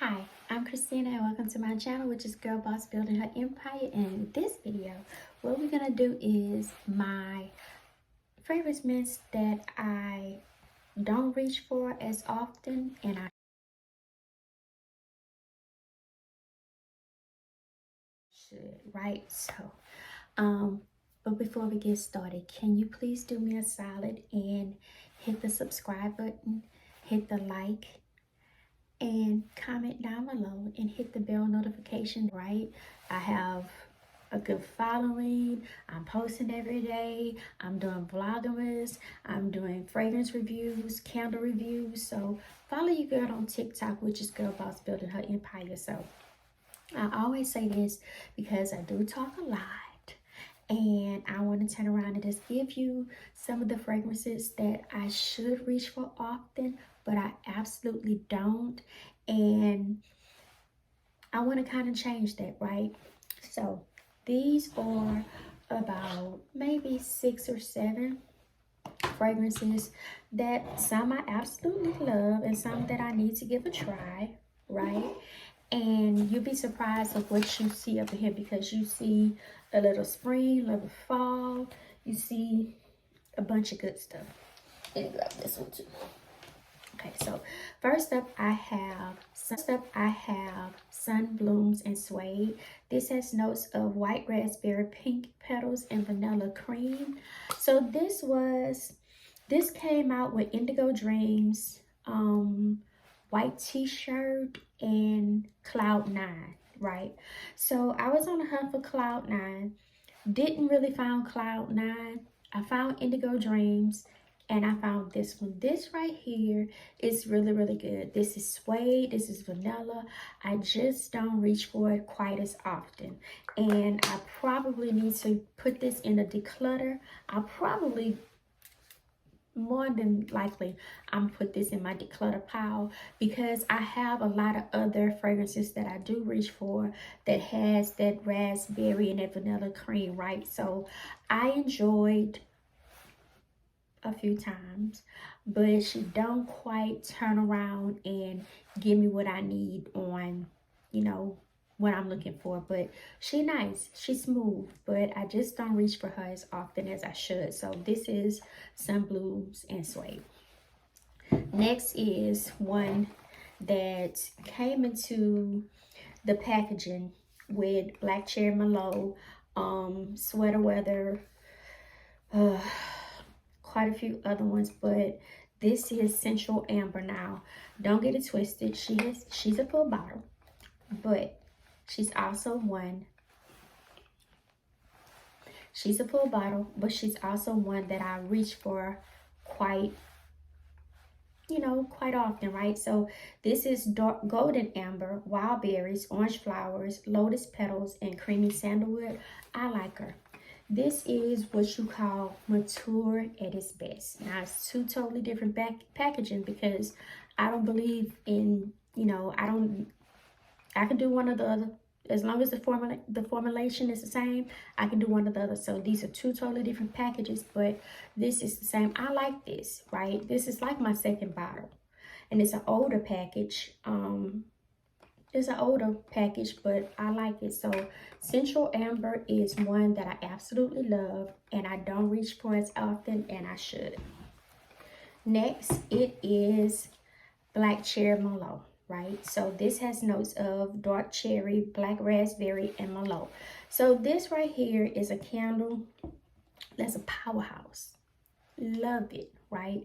Hi, I'm Christina and welcome to my channel, which is Girl Boss Building Her Empire. And in this video, what we're gonna do is my favorite mints that I don't reach for as often and I should, right? But before we get started, can you please do me a solid and hit the subscribe button, hit the like, and comment down below and hit the bell notification, right? I have a good following. I'm posting every day. I'm doing vlogmas. I'm doing fragrance reviews, candle reviews. So follow your girl on TikTok, which is Girl Boss Building Her Empire. So I always say this because I do talk a lot. And I want to turn around and just give you some of the fragrances that I should reach for often, but I absolutely don't. And I want to kind of change that, right? So these are about maybe 6 or 7 fragrances that some I absolutely love and some that I need to give a try, right? And you'll be surprised of what you see up here because you see a little spring, a little fall, you see a bunch of good stuff. Let me grab this one too. Okay, so first up I have Sun Blooms and Suede. This has notes of white raspberry, pink petals, and vanilla cream. So this came out with Indigo Dreams, white t-shirt, and Cloud 9, right? So I was on a hunt for Cloud 9. Didn't really find Cloud 9. I found Indigo Dreams and I found this one. This right here is really, really good. This is suede. This is vanilla. I just don't reach for it quite as often. And I probably need to put this in a declutter. I'll probably, more than likely, I'm put this in my declutter pile because I have a lot of other fragrances that I do reach for that has that raspberry and that vanilla cream, right? So I enjoyed a few times, but she don't quite turn around and give me what I need on, what I'm looking for. But she nice, she's smooth, but I just don't reach for her as often as I should. So this is Sun Blooms and Suede. Next is one that came into the packaging with Black Cherry Merlot, Sweater Weather, quite a few other ones, but this is Sensual Amber. Now, don't get it twisted. She's a full bottle, but she's also one. She's a full bottle, but she's also one that I reach for quite often, right? So this is dark golden amber, wild berries, orange flowers, lotus petals, and creamy sandalwood. I like her. This is what you call mature at its best. Now, it's 2 totally different packaging because I don't believe in, I can do one or the other. As long as the formulation is the same, I can do one or the other. So these are 2 totally different packages, but this is the same. I like this, right? This is like my second bottle. And it's an older package. It's an older package, but I like it. So Sensual Amber is one that I absolutely love and I don't reach for as often, and I should. Next, it is Black Cherry Merlot, right? So this has notes of dark cherry, black raspberry, and Merlot. So this right here is a candle that's a powerhouse. Love it, right?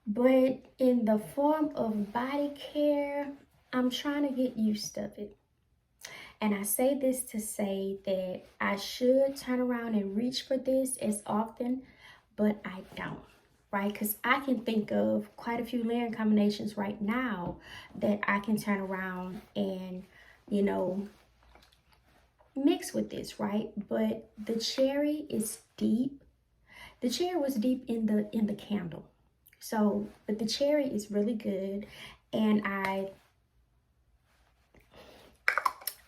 But in the form of body care, I'm trying to get used to it. And I say this to say that I should turn around and reach for this as often, but I don't, right? Because I can think of quite a few layering combinations right now that I can turn around and, mix with this, right? But the cherry is deep. The cherry was deep in the candle. So, but the cherry is really good, and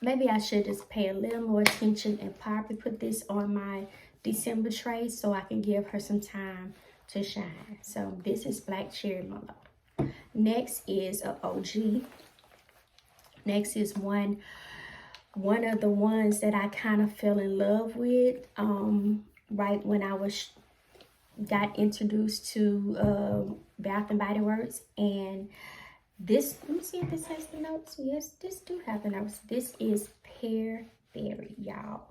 maybe I should just pay a little more attention and probably put this on my December tray so I can give her some time to shine. So this is Black Cherry Merlot. Next is a OG. Next is one of the ones that I kind of fell in love with right when I got introduced to Bath and Body Works. And this, let me see if this has the notes. Yes, this do have the notes. This is Pear Berry, y'all.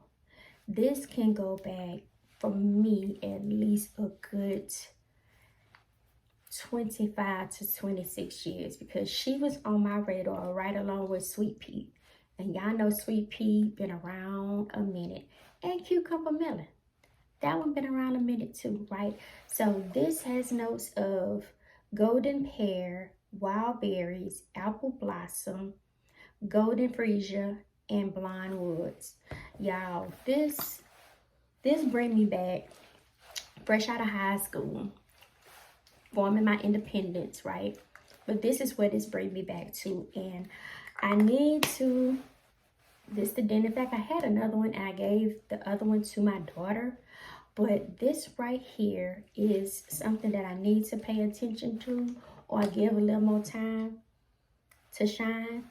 This can go back for me at least a good 25 to 26 years, because she was on my radar right along with Sweet Pea. And y'all know Sweet Pea been around a minute. And Cucumber Melon, that one been around a minute too, right? So this has notes of golden pear, wild berries, apple blossom, golden freesia, and blonde woods. Y'all, this bring me back fresh out of high school, forming my independence, right? But this is what this brings me back to. And I need to, in fact, I had another one. I gave the other one to my daughter. But this right here is something that I need to pay attention to, or give a little more time to shine.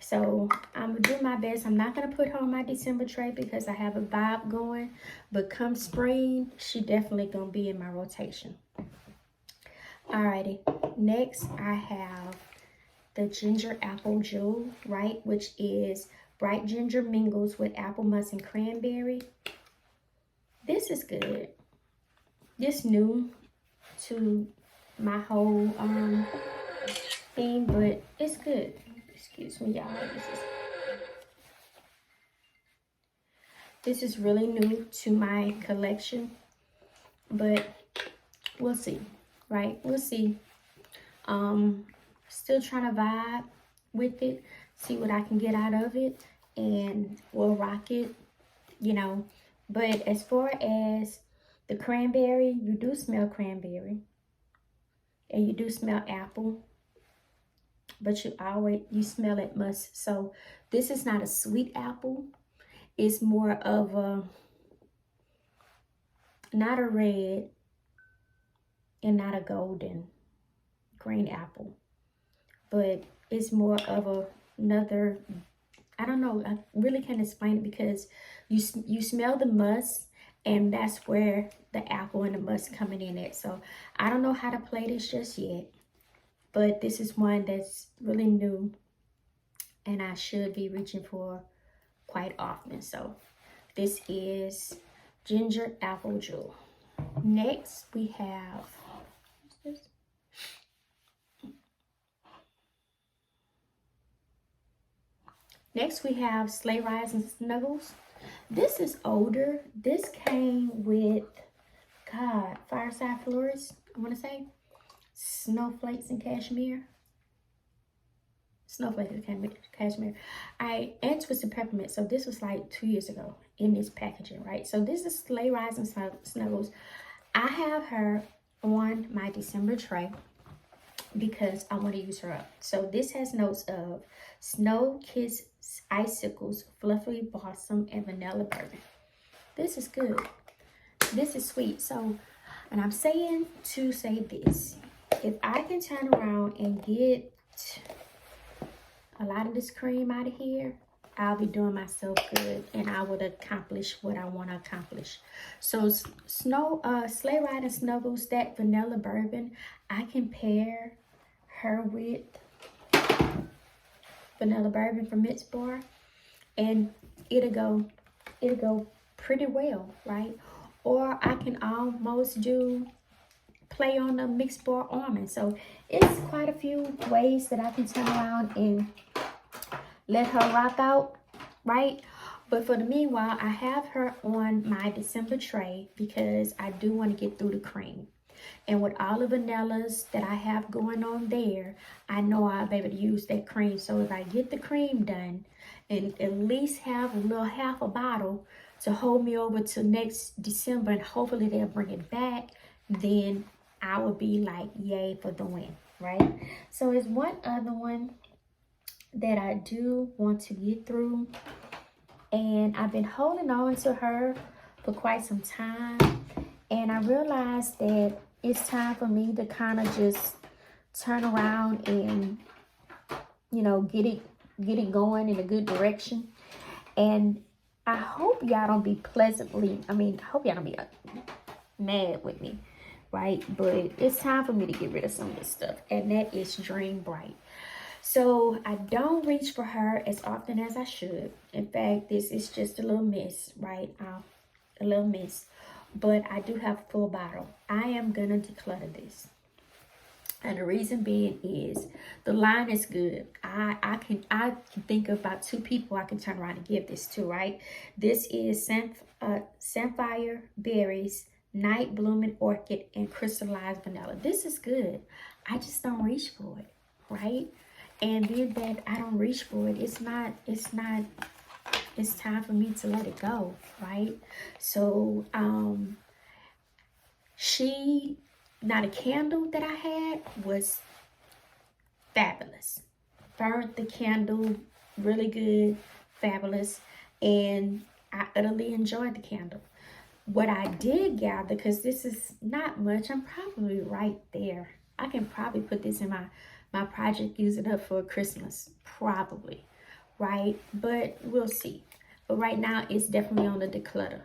So I'm gonna do my best. I'm not gonna put her on my December tray because I have a vibe going, but come spring, she definitely gonna be in my rotation. Alrighty, next I have the ginger apple jewel, right? Which is bright ginger mingles with apple musk and cranberry. This is good. This new to my whole thing, but it's good. Excuse me, y'all. This is really new to my collection, but we'll see, right? We'll see. Still trying to vibe with it, see what I can get out of it, and we'll rock it, you know. But as far as the cranberry, you do smell cranberry, and you do smell apple, but you smell it musk. So this is not a sweet apple. It's more of a, not a red and not a golden green apple, but it's more of another, I don't know, I really can't explain it, because you smell the musk, and that's where the apple and the musk coming in at. So I don't know how to play this just yet, but this is one that's really new and I should be reaching for quite often. So this is ginger apple jewel. Next we have, what's this? Next we have Sleigh Rides and Snuggles. This is older. This came with, God, Fireside Florist, I want to say. Snowflakes and Cashmere. Snowflakes and Cashmere. And Twisted Peppermint. So this was like 2 years ago in this packaging, right? So this is Sleigh Rides and Snuggles. I have her on my December tray because I want to use her up. So this has notes of snow kiss icicles, fluffy blossom, and vanilla bourbon. This is good. This is sweet. So, and I'm saying to say this, if I can turn around and get a lot of this cream out of here, I'll be doing myself good, and I would accomplish what I want to accomplish. So Sleigh Ride and Snuggles, that vanilla bourbon, I can pair her with vanilla bourbon from Mix Bar, and it'll go pretty well, right? Or I can almost play on the Mix Bar almond. So it's quite a few ways that I can turn around and let her rock out, right? But for the meanwhile, I have her on my December tray because I do want to get through the cream. And with all the vanillas that I have going on there, I know I'll be able to use that cream. So if I get the cream done and at least have a little half a bottle to hold me over to next December, and hopefully they'll bring it back, then I will be like, yay for the win, right? So there's one other one that I do want to get through, and I've been holding on to her for quite some time, and I realized that it's time for me to kind of just turn around and, you know, get it get it going in a good direction. And I hope y'all don't be I hope y'all don't be mad with me, right? But it's time for me to get rid of some of this stuff, and that is Dream Bright. So I don't reach for her as often as I should. In fact, this is just a little miss, right? A little miss. But I do have a full bottle. I am gonna declutter this. And the reason being is the line is good. I can think of about 2 people I can turn around and give this to, right? This is Sapphire Berries, Night Blooming Orchid, and Crystallized Vanilla. This is good. I just don't reach for it, right? And being that I don't reach for it, it's time for me to let it go, right? So now the candle that I had was fabulous. Burnt the candle really good, fabulous, and I utterly enjoyed the candle. What I did gather, because this is not much, I'm probably right there. I can probably put this in my project, use it up for Christmas, probably, right? But we'll see. But right now, it's definitely on the declutter.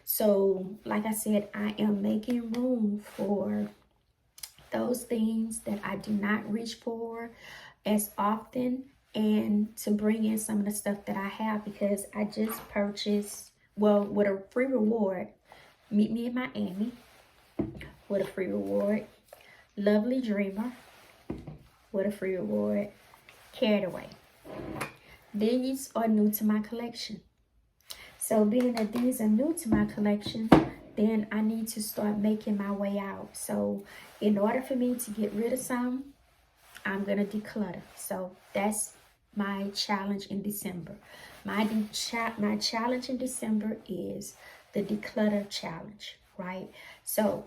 So like I said, I am making room for those things that I do not reach for as often, and to bring in some of the stuff that I have, because I just purchased, well, with a free reward, Meet Me in Miami with a free reward, Lovely Dreamer with a free reward, Carried Away. These are new to my collection. So being that these are new to my collection, then I need to start making my way out. So in order for me to get rid of some, I'm going to declutter. So that's my challenge in December. My challenge in December is the declutter challenge, right? So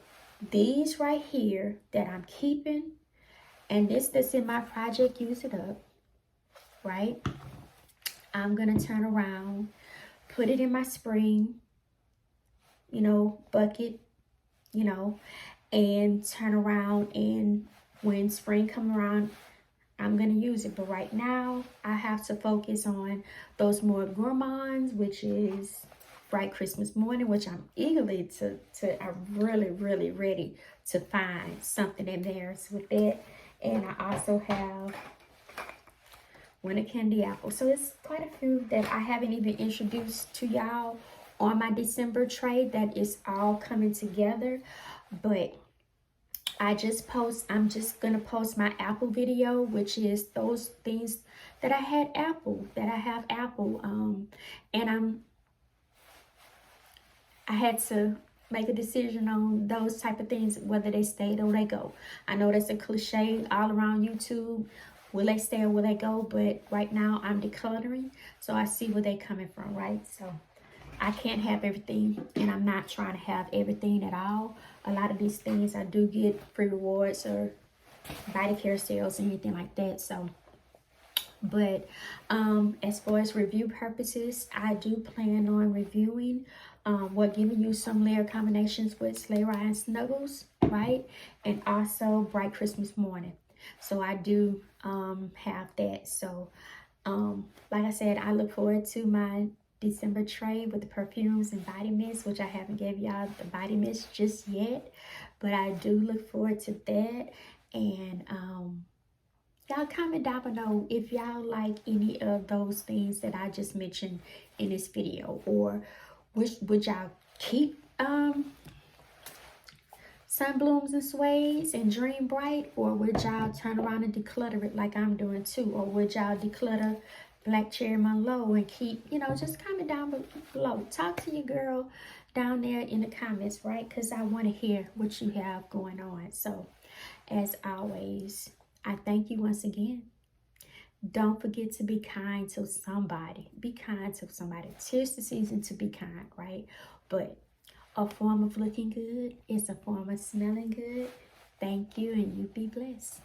these right here that I'm keeping, and this that's in my project, use it up, right? I'm going to turn around, put it in my spring, bucket, and turn around, and when spring comes around, I'm going to use it. But right now, I have to focus on those more gourmands, which is Bright Christmas Morning, which I'm eagerly I'm really, really ready to find something in there with that. And I also have Winter Candy Apple. So it's quite a few that I haven't even introduced to y'all on my December trade that is all coming together. But I'm just gonna post my Apple video, which is those things that I have Apple, and I had to make a decision on those type of things, whether they stayed or they go. I know that's a cliche all around YouTube. Will they stay or will they go? But right now I'm decluttering, so I see where they're coming from, right? So I can't have everything, and I'm not trying to have everything at all. A lot of these things I do get free rewards or body care sales and anything like that. So, but as far as review purposes, I do plan on reviewing giving you some layer combinations with Sleigh Ride and Snuggles, right? And also Bright Christmas Morning. So I do have that. So like I said, I look forward to my December trade with the perfumes and body mist, which I haven't gave y'all the body mist just yet, but I do look forward to that. And y'all comment down below if y'all like any of those things that I just mentioned in this video, or would y'all keep Sunblooms and Suedes and Dream Bright, or would y'all turn around and declutter it like I'm doing too? Or would y'all declutter Black Cherry Merlot and keep, just comment down below. Talk to your girl down there in the comments, right? Because I want to hear what you have going on. So as always, I thank you once again. Don't forget to be kind to somebody. Be kind to somebody. 'Tis the season to be kind, right? But a form of looking good is a form of smelling good. Thank you, and you be blessed.